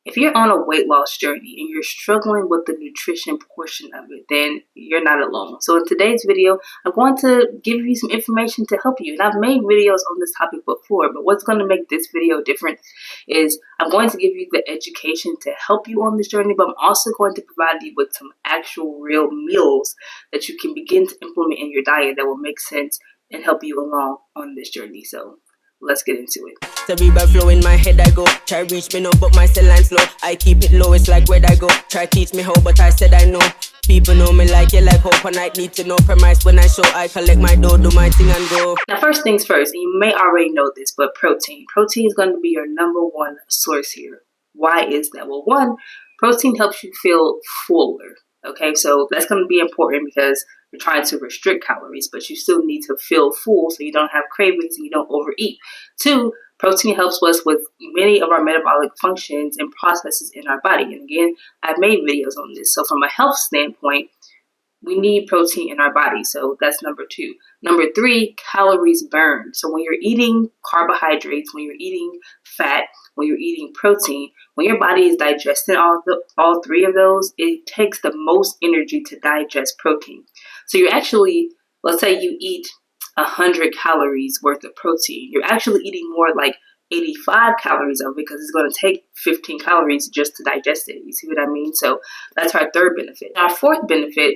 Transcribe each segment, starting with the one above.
If you're on a weight loss journey and you're struggling with the nutrition portion of it, then you're not alone. So in today's video, I'm going to give you some information to help you. And I've made videos on this topic before, but what's going to make this video different is I'm going to give you the education to help you on this journey, but I'm also going to provide you with some actual real meals that you can begin to implement in your diet that will make sense and help you along on this journey. So let's get into it. Cerebral flow in my head I go. Try reach me now but my cell line slow. I keep it low, it's like where I go. Try teach me how but I said I know. People know me like you like hope, and I need to know premise when I show. I collect my dough, do my thing and go. Now first things first, and you may already know this, but protein. Protein is going to be your number one source here. Why is that? Well, one, protein helps you feel fuller. Okay, so that's going to be important because you're trying to restrict calories, but you still need to feel full so you don't have cravings and you don't overeat. Two, protein helps us with many of our metabolic functions and processes in our body. And again, I've made videos on this. So from a health standpoint, we need protein in our body. So that's number two. Number three, calories burned. So when you're eating carbohydrates, when you're eating fat, when you're eating protein, when your body is digesting all three of those, it takes the most energy to digest protein. So you're actually, let's say you eat 100 calories worth of protein. You're actually eating more like 85 calories of it because it's going to take 15 calories just to digest it. You see what I mean? So that's our third benefit. Our fourth benefit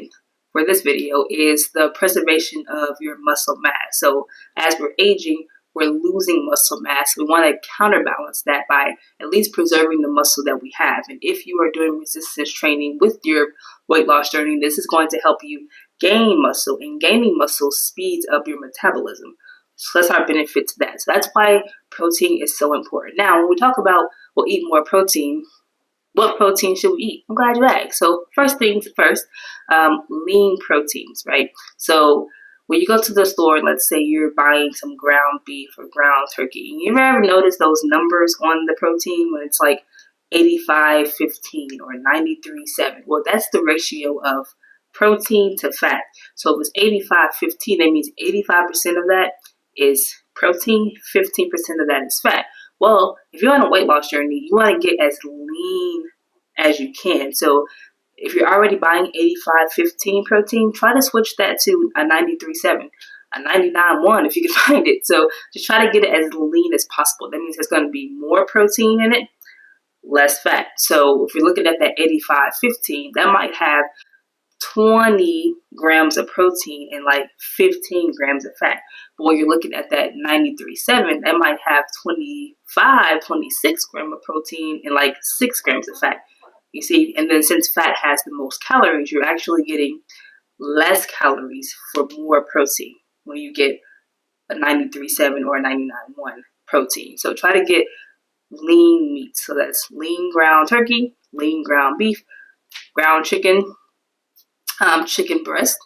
for this video is the preservation of your muscle mass. So as we're aging, we're losing muscle mass. We want to counterbalance that by at least preserving the muscle that we have. And if you are doing resistance training with your weight loss journey, this is going to help you gain muscle, and gaining muscle speeds up your metabolism. So that's our benefit to that. So that's why protein is so important. Now, when we talk about we'll eat more protein, what protein should we eat? I'm glad you asked. So first things first, lean proteins, right? So when you go to the store, let's say you're buying some ground beef or ground turkey, you ever notice those numbers on the protein when it's like 85-15 or 93-7? Well, that's the ratio of protein to fat. So if it's 85-15, that means 85% of that is protein, 15% of that is fat. Well, if you're on a weight loss journey, you want to get as lean as you can. So if you're already buying 85-15 protein, try to switch that to a 93-7, a 99-1 if you can find it. So just try to get it as lean as possible. That means there's going to be more protein in it, less fat. So if you're looking at that 85-15, that might have 20 grams of protein and like 15 grams of fat. But when you're looking at that 93-7, that might have 26 grams of protein and like 6 grams of fat. You see, and then since fat has the most calories, you're actually getting less calories for more protein when you get a 93-7 or a 99-1 protein. So try to get lean meat. So that's lean ground turkey, lean ground beef, ground chicken, chicken breast.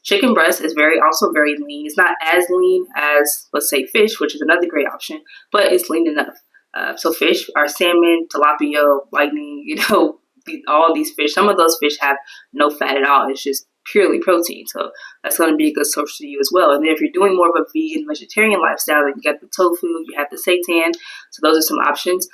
Chicken breast is also very lean. It's not as lean as, let's say, fish, which is another great option, but it's lean enough. So fish are salmon, tilapia, whitening, all these fish. Some of those fish have no fat at all. It's just purely protein. So that's going to be a good source for you as well. And then if you're doing more of a vegan, vegetarian lifestyle, then you got the tofu, you have the seitan. So those are some options.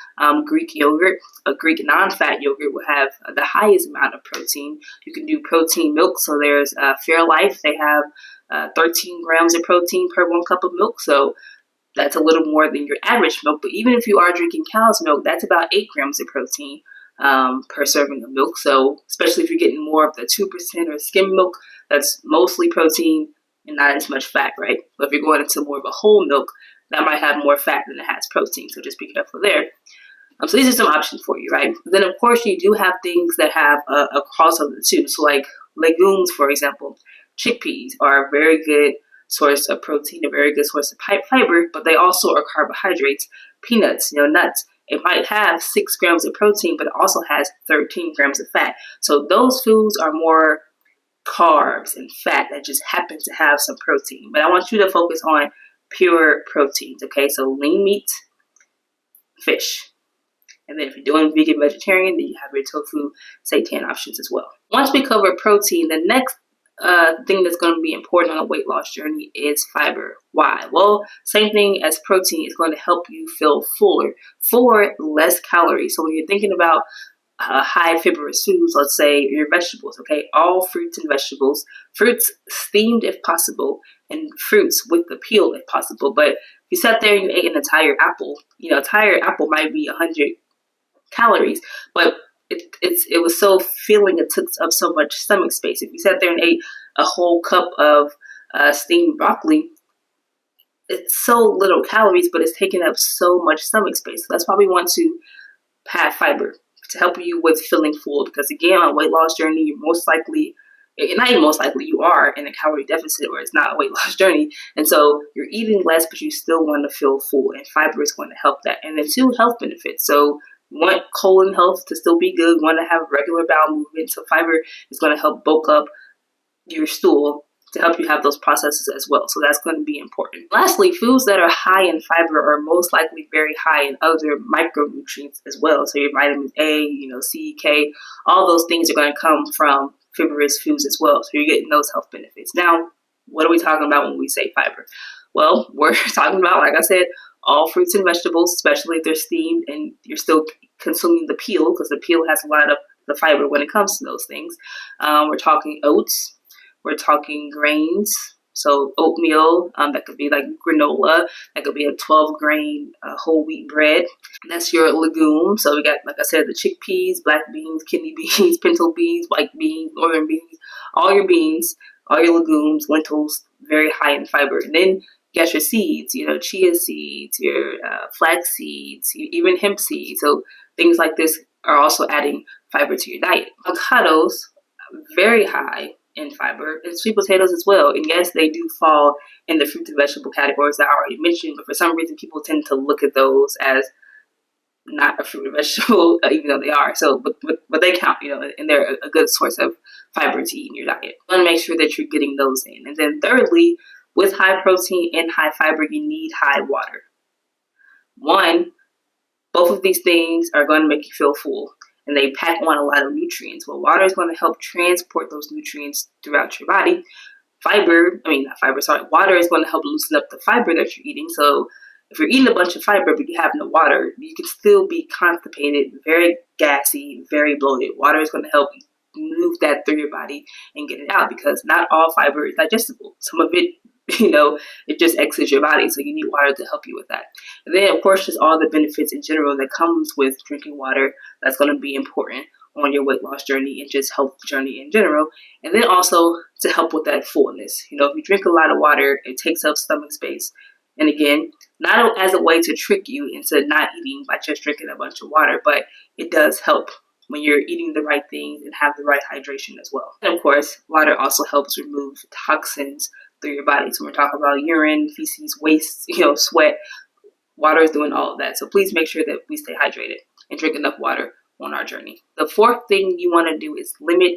Greek yogurt, a Greek non-fat yogurt will have the highest amount of protein. You can do protein milk. So there's Fairlife. They have 13 grams of protein per 1 cup of milk. So that's a little more than your average milk. But even if you are drinking cow's milk, that's about 8 grams of protein per serving of milk. So especially if you're getting more of the 2% or skim milk, that's mostly protein and not as much fat, right? But if you're going into more of a whole milk, that might have more fat than it has protein. So just be careful there. So these are some options for you, right? Then of course you do have things that have a crossover too. So like legumes, for example, chickpeas are a very good source of protein, a very good source of fiber, but they also are carbohydrates. Peanuts, nuts. It might have 6 grams of protein, but it also has 13 grams of fat. So those foods are more carbs and fat that just happen to have some protein. But I want you to focus on pure proteins, okay? So lean meat, fish. And then if you're doing vegan, vegetarian, then you have your tofu, seitan options as well. Once we cover protein, the next thing that's going to be important on a weight loss journey is fiber. Why? Well, same thing as protein is going to help you feel fuller for less calories. So when you're thinking about high fibrous foods, let's say your vegetables, okay, all fruits and vegetables, fruits steamed if possible, and fruits with the peel if possible. But if you sat there and you ate an entire apple, you know, entire apple might be 100 calories, but it was so filling, it took up so much stomach space. If you sat there and ate a whole cup of steamed broccoli, it's so little calories, but it's taking up so much stomach space. So that's why we want to have fiber to help you with feeling full. Because again, on a weight loss journey, you're most likely, not even most likely, you are in a calorie deficit or it's not a weight loss journey. And so you're eating less, but you still want to feel full. And fiber is going to help that. And then 2, health benefits. So you want colon health to still be good, want to have regular bowel movement. So fiber is going to help bulk up your stool to help you have those processes as well. So that's going to be important. Lastly, foods that are high in fiber are most likely very high in other micronutrients as well. So your vitamin A, C, K, all those things are going to come from fibrous foods as well. So you're getting those health benefits. Now, what are we talking about when we say fiber? Well, we're talking about, like I said, all fruits and vegetables, especially if they're steamed and you're still consuming the peel, because the peel has a lot of the fiber when it comes to those things. We're talking oats. We're talking grains, so oatmeal, that could be like granola, that could be a 12-grain whole wheat bread. That's your legume. So we got, like I said, the chickpeas, black beans, kidney beans, pinto beans, white beans, northern beans, all your beans, all your legumes, lentils, very high in fiber. And then you got your seeds, chia seeds, your flax seeds, even hemp seeds. So things like this are also adding fiber to your diet. Avocados, very high in fiber, and sweet potatoes as well. And yes, they do fall in the fruit and vegetable categories that I already mentioned, but for some reason people tend to look at those as not a fruit or vegetable, even though they are. So, but they count, and they're a good source of fiber to eat in your diet. You want to make sure that you're getting those in. And then thirdly, with high protein and high fiber, you need high water. One, both of these things are going to make you feel full, and they pack on a lot of nutrients. Well, water is going to help transport those nutrients throughout your body. Water is going to help loosen up the fiber that you're eating. So if you're eating a bunch of fiber but you have no water, you can still be constipated, very gassy, very bloated. Water is going to help move that through your body and get it out, because not all fiber is digestible. Some of it, it just exits your body. So you need water to help you with that. And then, of course, just all the benefits in general that comes with drinking water. That's going to be important on your weight loss journey and just health journey in general. And then also to help with that fullness. If you drink a lot of water, it takes up stomach space. And again, not as a way to trick you into not eating by just drinking a bunch of water, but it does help when you're eating the right things and have the right hydration as well. And of course, water also helps remove toxins through your body. So we're talking about urine, feces, waste, sweat. Water is doing all of that. So please make sure that we stay hydrated and drink enough water on our journey. The fourth thing you want to do is limit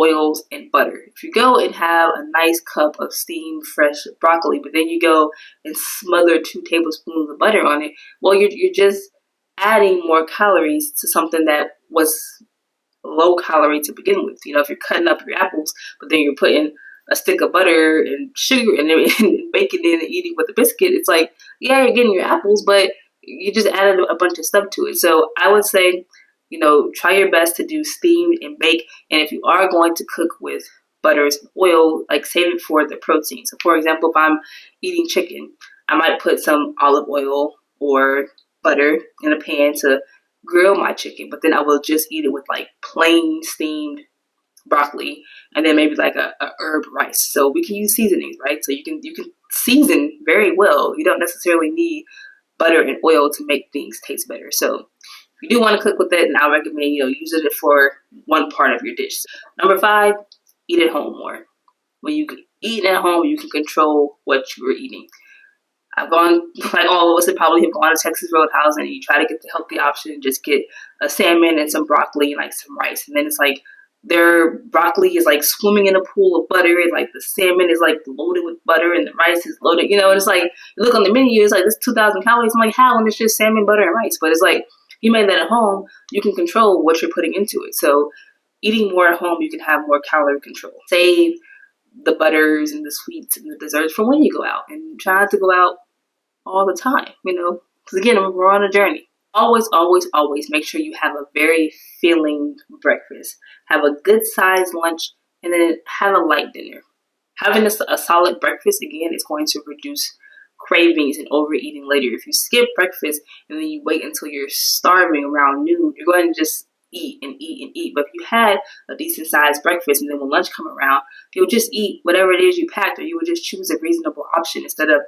oils and butter. If you go and have a nice cup of steamed fresh broccoli, but then you go and smother 2 tablespoons of butter on it, well, you're just adding more calories to something that was low calorie to begin with. If you're cutting up your apples, but then you're putting a stick of butter and sugar and baking it and eating with a biscuit, it's like, yeah, you're getting your apples, but you just added a bunch of stuff to it. So I would say, try your best to do steam and bake. And if you are going to cook with butters and oil, like save it for the protein. So for example, if I'm eating chicken, I might put some olive oil or butter in a pan to grill my chicken, but then I will just eat it with like plain steamed broccoli, and then maybe like a herb rice. So we can use seasonings, right? So you can season very well. You don't necessarily need butter and oil to make things taste better. So if you do want to cook with it, then I recommend using it for one part of your dish. Number 5, eat at home more. When you eat at home, you can control what you're eating. I've gone, like all of us probably have gone to Texas Roadhouse, and you try to get the healthy option and just get a salmon and some broccoli and like some rice, and then it's like their broccoli is like swimming in a pool of butter, and like the salmon is like loaded with butter, and the rice is loaded, and it's like, you look on the menu, it's like, this 2,000 calories. I'm like, how? And it's just salmon, butter, and rice. But it's like, you made that at home, you can control what you're putting into it. So eating more at home, you can have more calorie control. Save the butters and the sweets and the desserts for when you go out, and try not to go out all the time, because again, we're on a journey. Always, always, always make sure you have a very filling breakfast. Have a good sized lunch, and then have a light dinner. Having a solid breakfast, again, is going to reduce cravings and overeating later. If you skip breakfast and then you wait until you're starving around noon, you're going to just eat and eat and eat. But if you had a decent sized breakfast and then when lunch come around, you'll just eat whatever it is you packed, or you would just choose a reasonable option instead of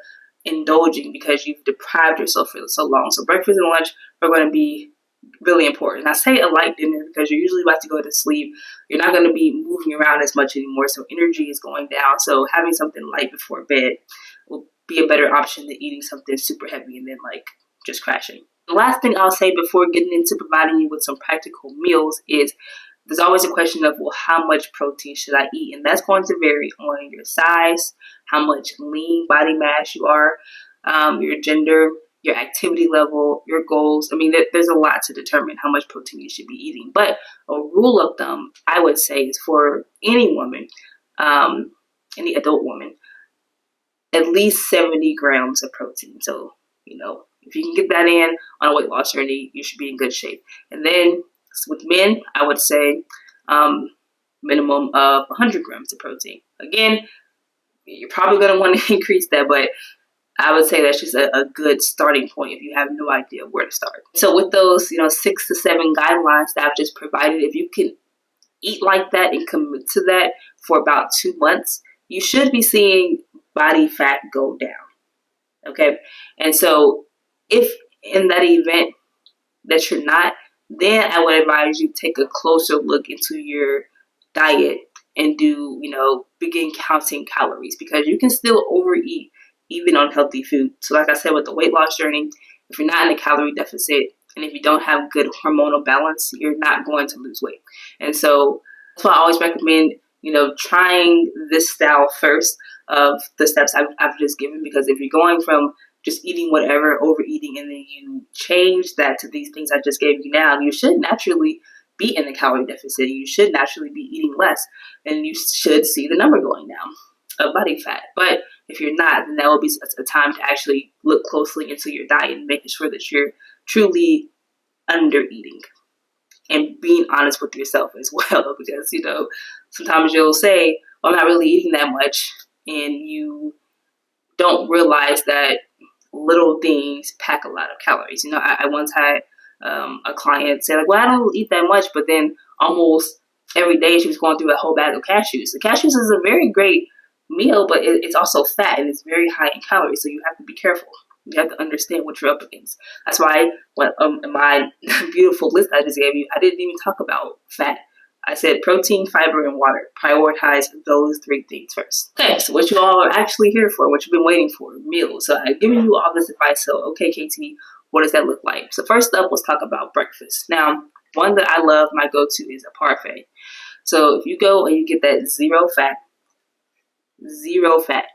indulging because you've deprived yourself for so long. So breakfast and lunch are going to be really important. I say a light dinner because you're usually about to go to sleep. You're not going to be moving around as much anymore, so energy is going down. So having something light before bed will be a better option than eating something super heavy and then just crashing. The last thing I'll say before getting into providing you with some practical meals is there's always a question of, well, how much protein should I eat? And that's going to vary on your size, how much lean body mass you are, your gender, your activity level, your goals. I mean, there's a lot to determine how much protein you should be eating. But a rule of thumb, I would say, is for any woman, any adult woman, at least 70 grams of protein. So, if you can get that in on a weight loss journey, you should be in good shape. And then with men, I would say minimum of 100 grams of protein. Again, you're probably going to want to increase that, but I would say that's just a good starting point if you have no idea where to start. So with those, 6 to 7 guidelines that I've just provided, if you can eat like that and commit to that for about 2 months, you should be seeing body fat go down. Okay. And so if in that event that you're not, then I would advise you take a closer look into your diet and begin counting calories, because you can still overeat even on healthy food. So like I said, with the weight loss journey, if you're not in a calorie deficit and if you don't have good hormonal balance, you're not going to lose weight. And so that's why I always recommend, trying this style first of the steps I've just given, because if you're going from just eating whatever, overeating, and then you change that to these things I just gave you now, you should naturally be in a calorie deficit. You should naturally be eating less, and you should see the number going down of body fat. But if you're not, then that will be a time to actually look closely into your diet and making sure that you're truly under eating and being honest with yourself as well. Because, sometimes you'll say, well, I'm not really eating that much, and you don't realize that little things pack a lot of calories. I once had a client say, well, I don't eat that much, but then almost every day she was going through a whole bag of cashews. The cashews is a very great meal, but it's also fat and it's very high in calories, so you have to be careful. You have to understand what you're up against. That's why in my beautiful list I just gave you, I didn't even talk about fat. I said protein, fiber, and water. Prioritize those 3 things first. Okay, so what you all are actually here for, what you've been waiting for, meals. So I've given you all this advice. So, okay, KT, what does that look like? So first up, let's talk about breakfast. Now, one that I love, my go-to, is a parfait. So if you go and you get that zero fat,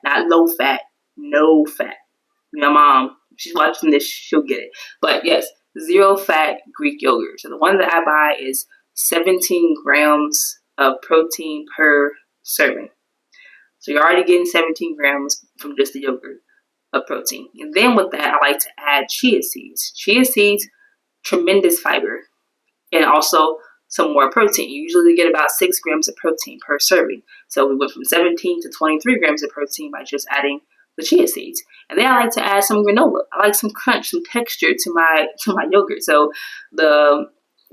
not low fat, no fat. My mom, if she's watching this, she'll get it. But yes, zero fat Greek yogurt. So the one that I buy is 17 grams of protein per serving. So you're already getting 17 grams from just the yogurt of protein. And then with that, I like to add chia seeds. Chia seeds, tremendous fiber, and also some more protein. You usually get about 6 grams of protein per serving. So we went from 17 to 23 grams of protein by just adding the chia seeds. And then I like to add some granola. I like some crunch, some texture to my yogurt. So the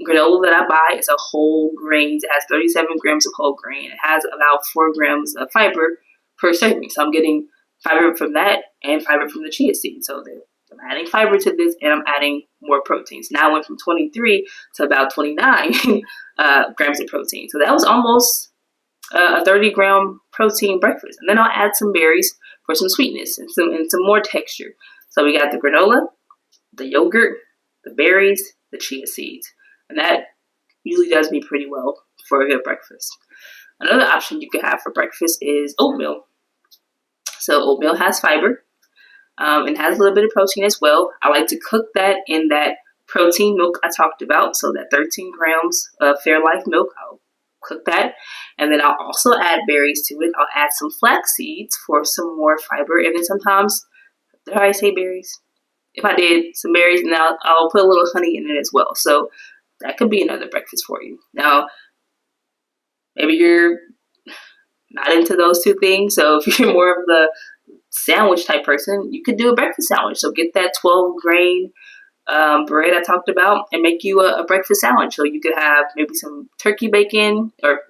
granola that I buy is a whole grain. It has 37 grams of whole grain. It has about 4 grams of fiber per serving. So I'm getting fiber from that and fiber from the chia seeds. So I'm adding fiber to this and I'm adding more proteins. Now I went from 23 to about 29 grams of protein. So that was almost a 30-gram protein breakfast. And then I'll add some berries for some sweetness and some more texture. So we got the granola, the yogurt, the berries, the chia seeds. And that usually does me pretty well for a good breakfast. Another option you can have for breakfast is oatmeal. So oatmeal has fiber and has a little bit of protein as well. I like to cook that in that protein milk I talked about. So that 13 grams of Fairlife milk, I'll cook that. And then I'll also add berries to it. I'll add some flax seeds for some more fiber. And then sometimes, did I say berries? If I did, some berries, and I'll put a little honey in it as well. So that could be another breakfast for you. Now, maybe you're not into those two things. So if you're more of the sandwich type person, you could do a breakfast sandwich. So get that 12 grain bread I talked about and make you a breakfast sandwich. So you could have maybe some turkey bacon or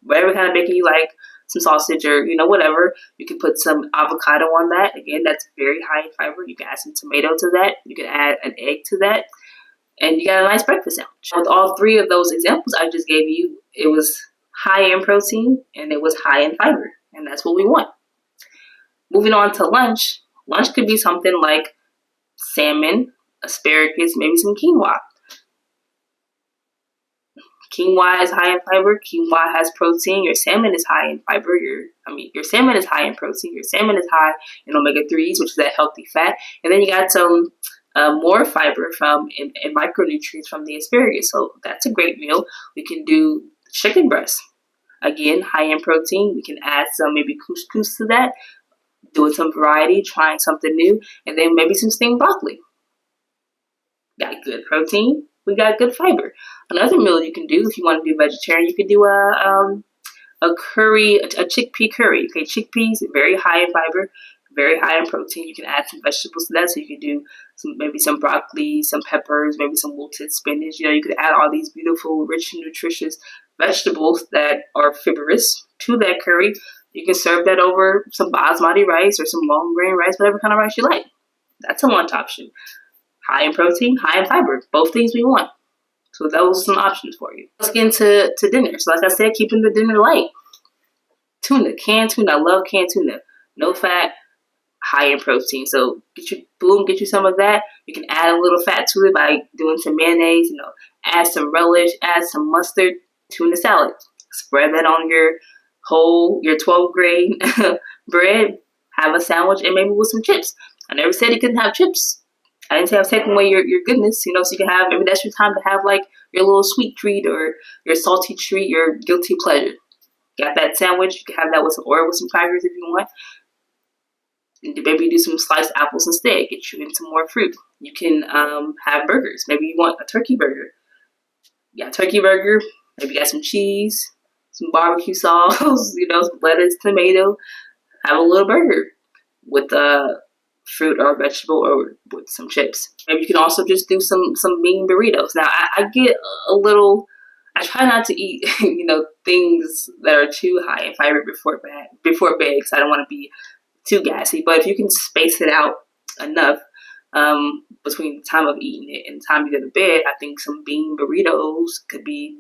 whatever kind of bacon you like, some sausage or whatever. You can put some avocado on that. Again, that's very high in fiber. You can add some tomato to that. You can add an egg to that. And you got a nice breakfast sandwich. With all three of those examples I just gave you, it was high in protein and it was high in fiber. And that's what we want. Moving on to lunch. Lunch could be something like salmon, asparagus, maybe some quinoa. Quinoa is high in fiber. Quinoa has protein. Your salmon is high in fiber. Your salmon is high in protein. Your salmon is high in omega-3s, which is that healthy fat. And then you got some more fiber and micronutrients from the asparagus. So that's a great meal. We can do chicken breast. Again, high in protein. We can add some maybe couscous to that. Doing some variety, trying something new, and then maybe some steamed broccoli. Got good protein, we got good fiber. Another meal you can do if you want to be vegetarian, you can do a curry, a chickpea curry. Okay, chickpeas, very high in fiber, very high in protein. You can add some vegetables to that, so you can do maybe some broccoli, some peppers, maybe some wilted spinach. You could add all these beautiful, rich, and nutritious vegetables that are fibrous to that curry. You can serve that over some basmati rice or some long grain rice, whatever kind of rice you like. That's a lunch option. High in protein, high in fiber. Both things we want. So those are some options for you. Let's get into dinner. So like I said, keeping the dinner light. Tuna, canned tuna. I love canned tuna. No fat, high in protein. So get you some of that. You can add a little fat to it by doing some mayonnaise, add some relish, add some mustard, tuna salad. Spread that on your 12 grain bread, have a sandwich, and maybe with some chips. I never said you couldn't have chips. I didn't say I was taking away your goodness, so you can have, maybe that's your time to have like your little sweet treat or your salty treat, your guilty pleasure. Got that sandwich, you can have that with some crackers if you want. And maybe do some sliced apples instead, get you into more fruit. You can have burgers. Maybe you want a turkey burger. You got a turkey burger, maybe you got some cheese, some barbecue sauce, some lettuce, tomato. Have a little burger with fruit or vegetable or with some chips. Maybe you can also just do some bean burritos. Now, I get a little, I try not to eat, things that are too high in fiber before bed because I don't want to be too gassy. But if you can space it out enough between the time of eating it and the time you go to bed, I think some bean burritos could be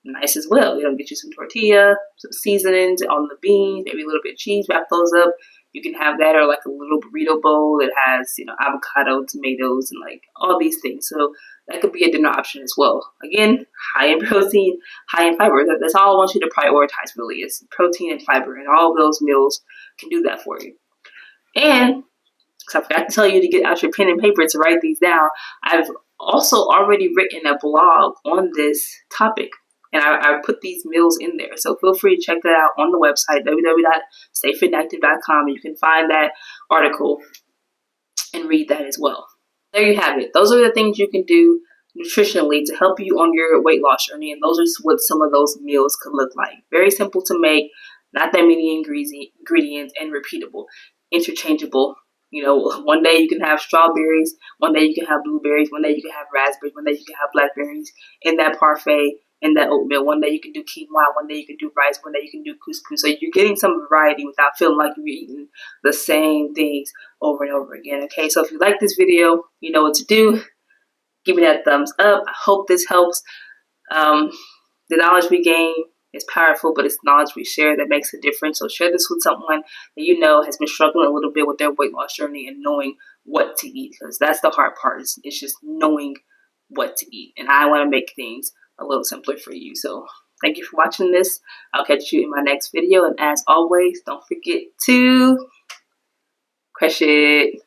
nice as well. Get you some tortilla, some seasonings on the beans, maybe a little bit of cheese, wrap those up. You can have that, or like a little burrito bowl that has, avocado, tomatoes, and like all these things. So that could be a dinner option as well. Again, high in protein, high in fiber. That's all I want you to prioritize really, is protein and fiber, and all of those meals can do that for you. And because I forgot to tell you to get out your pen and paper to write these down, I've also already written a blog on this topic. And I put these meals in there. So feel free to check that out on the website, www.stayfitandactive.com. And you can find that article and read that as well. There you have it. Those are the things you can do nutritionally to help you on your weight loss journey. And those are what some of those meals could look like. Very simple to make, not that many ingredients, and repeatable, interchangeable. One day you can have strawberries, one day you can have blueberries, one day you can have raspberries, one day you can have blackberries in that parfait. In that oatmeal. One day you can do quinoa, one day you can do rice, one day you can do couscous. So you're getting some variety without feeling like you're eating the same things over and over again. Okay, so if you like this video, you know what to do. Give me that thumbs up. I hope this helps. The knowledge we gain is powerful, but it's knowledge we share that makes a difference. So share this with someone that has been struggling a little bit with their weight loss journey and knowing what to eat, because that's the hard part. It's just knowing what to eat. And I want to make things a little simpler for you. So thank you for watching this. I'll catch you in my next video. And as always, don't forget to crush it.